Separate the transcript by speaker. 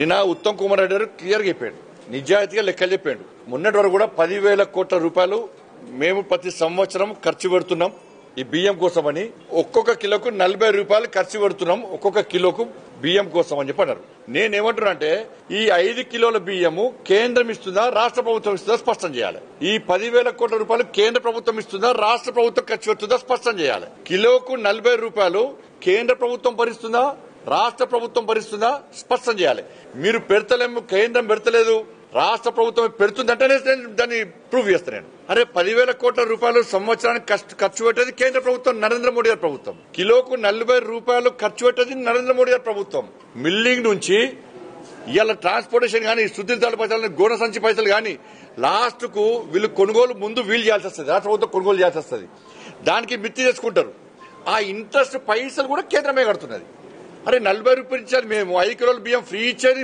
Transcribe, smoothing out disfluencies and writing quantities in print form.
Speaker 1: నిన్న ఉత్తమ్ కుమార్ రెడ్డి గారు క్లియర్ గా చెప్పాడు, నిజాయితీగా లెక్కలు చెప్పాడు. మొన్నటి వరకు కూడా 10,000 కోట్ల రూపాయలు మేము ప్రతి సంవత్సరం ఖర్చు పెడుతున్నాం ఈ బియ్యం కోసమని. ఒక్కొక్క కిలోకు 40 రూపాయలు ఖర్చు పెడుతున్నాం ఒక్కొక్క కిలోకు బియ్యం కోసం అని చెప్పన్నారు. నేనేమంటున్నా అంటే ఈ 5 కిలోల బియ్యము కేంద్రం ఇస్తుందా రాష్ట్ర ప్రభుత్వం ఇస్తుందా స్పష్టం చేయాలి. ఈ 10,000 కోట్ల రూపాయలు కేంద్ర ప్రభుత్వం ఇస్తుందా రాష్ట్ర ప్రభుత్వం ఖర్చు పెడుతుందా స్పష్టం చేయాలి. కిలోకు 40 రూపాయలు కేంద్ర ప్రభుత్వం భరిస్తుందా రాష్ట్ర ప్రభుత్వం భరిస్తుందా స్పష్టం చేయాలి. మీరు పెడతలేము, కేంద్రం పెడతలేదు, రాష్ట్ర ప్రభుత్వం పెడుతుందంటే దాన్ని ప్రూవ్ చేస్తాను నేను. అరే 10,000 కోట్ల రూపాయలు సంవత్సరానికి ఖర్చు పెట్టేది కేంద్ర ప్రభుత్వం, నరేంద్ర మోడీ గారి ప్రభుత్వం. కిలోకు 40 రూపాయలు ఖర్చు పెట్టేది నరేంద్ర మోడీ గారి ప్రభుత్వం. మిల్లింగ్ నుంచి ఇవాళ ట్రాన్స్పోర్టేషన్ కానీ, శుద్ధిదారుల పైసలు, గోన సంచి పైసలు కానీ లాస్ట్ కు వీళ్ళు కొనుగోలు ముందు వీలు చేయాల్సి వస్తుంది, రాష్ట్ర ప్రభుత్వం కొనుగోలు చేయాల్సి వస్తుంది. దానికి మిత్తి చేసుకుంటారు. ఆ ఇంట్రెస్ట్ పైసలు కూడా కేంద్రమే కడుతున్నది. అరే 40 రూపాయలు ఇచ్చేది మేము, 5 కిలోల బియ్యం ఫ్రీ ఇచ్చేది